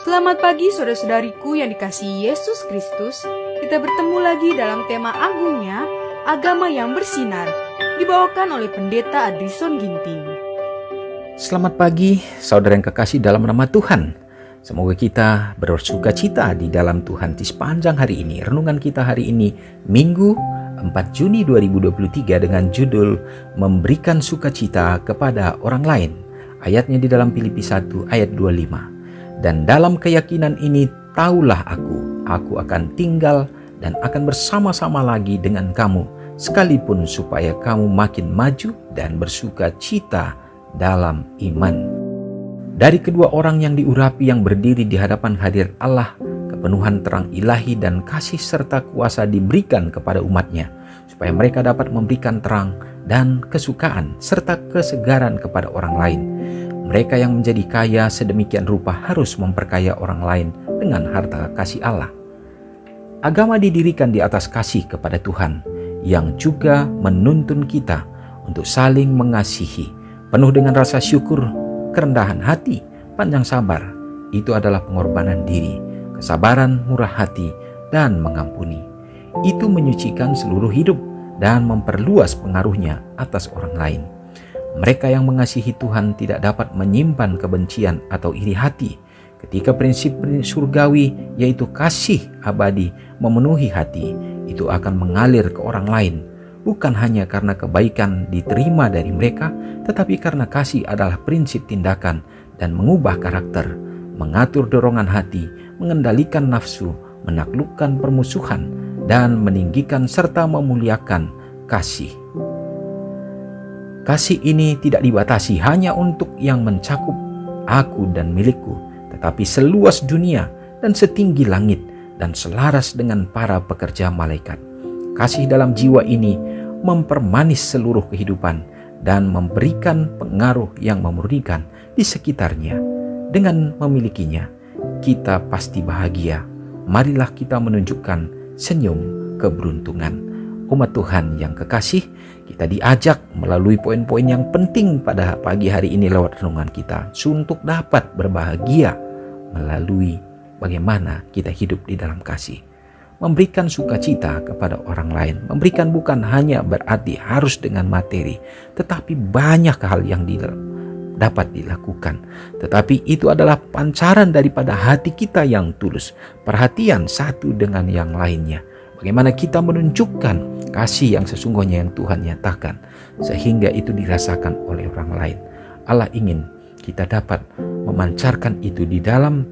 Selamat pagi saudara-saudariku yang dikasihi Yesus Kristus. Kita bertemu lagi dalam tema agungnya, agama yang bersinar, dibawakan oleh Pendeta Adrison Ginting. Selamat pagi saudara yang kekasih dalam nama Tuhan. Semoga kita bersuka cita di dalam Tuhan di sepanjang hari ini. Renungan kita hari ini Minggu 4 Juni 2023 dengan judul Memberikan Sukacita kepada Orang Lain. Ayatnya di dalam Filipi 1 ayat 25. Dan dalam keyakinan ini taulah aku akan tinggal dan akan bersama-sama lagi dengan kamu, sekalipun supaya kamu makin maju dan bersuka cita dalam iman. Dari kedua orang yang diurapi yang berdiri di hadapan hadirat Allah, kepenuhan terang ilahi dan kasih serta kuasa diberikan kepada umatnya, supaya mereka dapat memberikan terang dan kesukaan serta kesegaran kepada orang lain. Mereka yang menjadi kaya sedemikian rupa harus memperkaya orang lain dengan harta kasih Allah. Agama didirikan di atas kasih kepada Tuhan, yang juga menuntun kita untuk saling mengasihi, penuh dengan rasa syukur, kerendahan hati, panjang sabar. Itu adalah pengorbanan diri, kesabaran, murah hati, dan mengampuni. Itu menyucikan seluruh hidup dan memperluas pengaruhnya atas orang lain. Mereka yang mengasihi Tuhan tidak dapat menyimpan kebencian atau iri hati, ketika prinsip surgawi yaitu kasih abadi memenuhi hati, itu akan mengalir ke orang lain, bukan hanya karena kebaikan diterima dari mereka, tetapi karena kasih adalah prinsip tindakan dan mengubah karakter, mengatur dorongan hati, mengendalikan nafsu, menaklukkan permusuhan, dan meninggikan serta memuliakan kasih. Kasih ini tidak dibatasi hanya untuk yang mencakup aku dan milikku, tetapi seluas dunia dan setinggi langit dan selaras dengan para pekerja malaikat. Kasih dalam jiwa ini mempermanis seluruh kehidupan dan memberikan pengaruh yang memurnikan di sekitarnya. Dengan memilikinya, kita pasti bahagia. Marilah kita menunjukkan senyum keberuntungan. Umat Tuhan yang kekasih, kita diajak melalui poin-poin yang penting pada pagi hari ini lewat renungan kita untuk dapat berbahagia melalui bagaimana kita hidup di dalam kasih. Memberikan sukacita kepada orang lain. Memberikan bukan hanya berarti harus dengan materi, tetapi banyak hal yang dapat dilakukan. Tetapi itu adalah pancaran daripada hati kita yang tulus, perhatian satu dengan yang lainnya. Bagaimana kita menunjukkan kasih yang sesungguhnya yang Tuhan nyatakan, sehingga itu dirasakan oleh orang lain. Allah ingin kita dapat memancarkan itu di dalam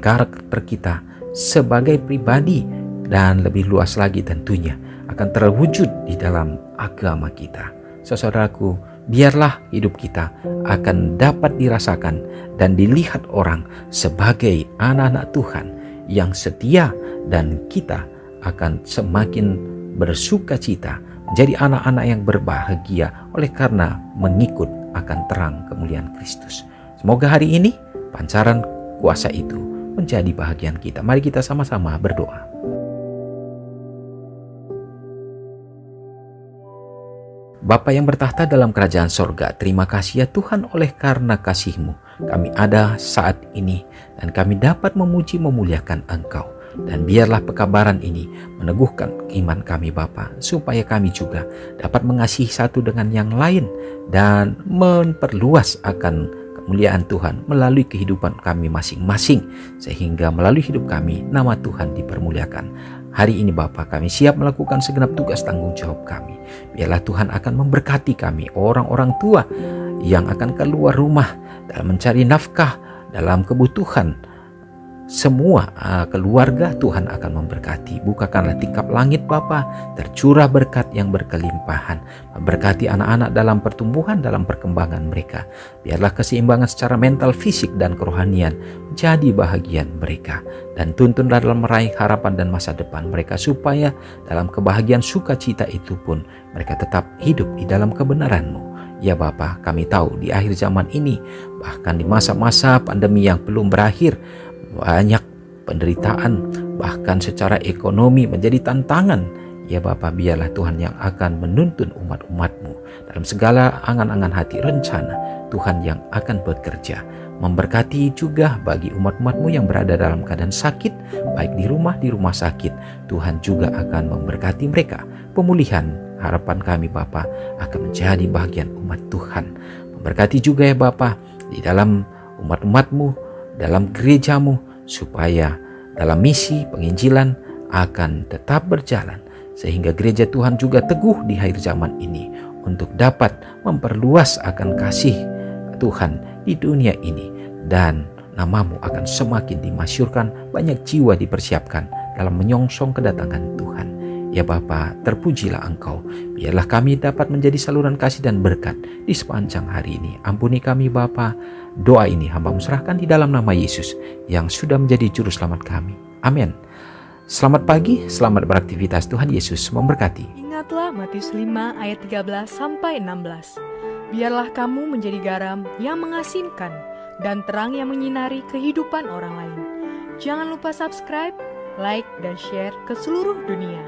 karakter kita sebagai pribadi, dan lebih luas lagi tentunya akan terwujud di dalam agama kita. Saudaraku, biarlah hidup kita akan dapat dirasakan dan dilihat orang sebagai anak-anak Tuhan yang setia, dan kita akan semakin bersuka cita menjadi anak-anak yang berbahagia oleh karena mengikut akan terang kemuliaan Kristus. Semoga hari ini pancaran kuasa itu menjadi bahagian kita. Mari kita sama-sama berdoa. Bapa yang bertahta dalam kerajaan sorga, terima kasih ya Tuhan, oleh karena kasih-Mu kami ada saat ini dan kami dapat memuji memuliakan Engkau. Dan biarlah pekabaran ini meneguhkan iman kami Bapa, supaya kami juga dapat mengasihi satu dengan yang lain dan memperluas akan kemuliaan Tuhan melalui kehidupan kami masing-masing, sehingga melalui hidup kami nama Tuhan dipermuliakan. Hari ini Bapa, kami siap melakukan segenap tugas tanggung jawab kami. Biarlah Tuhan akan memberkati kami, orang-orang tua yang akan keluar rumah dalam mencari nafkah, dalam kebutuhan semua keluarga. Tuhan akan memberkati. Bukakanlah tingkap langit Bapa, tercurah berkat yang berkelimpahan. Memberkati anak-anak dalam pertumbuhan, dalam perkembangan mereka. Biarlah keseimbangan secara mental, fisik, dan kerohanian menjadi bahagian mereka. Dan tuntunlah dalam meraih harapan dan masa depan mereka, supaya dalam kebahagiaan sukacita itu pun mereka tetap hidup di dalam kebenaran-Mu. Ya Bapa, kami tahu di akhir zaman ini, bahkan di masa-masa pandemi yang belum berakhir, banyak penderitaan, bahkan secara ekonomi menjadi tantangan. Ya Bapa, biarlah Tuhan yang akan menuntun umat-umat-Mu dalam segala angan-angan hati rencana. Tuhan yang akan bekerja memberkati juga bagi umat-umat-Mu yang berada dalam keadaan sakit, baik di rumah sakit. Tuhan juga akan memberkati mereka. Pemulihan harapan kami Bapa akan menjadi bagian umat Tuhan. Memberkati juga ya Bapa di dalam umat-umat-Mu, dalam gereja-Mu, supaya dalam misi penginjilan akan tetap berjalan, sehingga gereja Tuhan juga teguh di akhir zaman ini untuk dapat memperluas akan kasih Tuhan di dunia ini, dan nama-Mu akan semakin dimasyurkan, banyak jiwa dipersiapkan dalam menyongsong kedatangan Tuhan. Ya Bapa, terpujilah Engkau. Biarlah kami dapat menjadi saluran kasih dan berkat di sepanjang hari ini. Ampuni kami Bapa. Doa ini hamba-Mu serahkan di dalam nama Yesus yang sudah menjadi juru selamat kami. Amin. Selamat pagi, selamat beraktivitas. Tuhan Yesus memberkati. Ingatlah Matius 5 ayat 13-16. Biarlah kamu menjadi garam yang mengasinkan dan terang yang menyinari kehidupan orang lain. Jangan lupa subscribe, like, dan share ke seluruh dunia.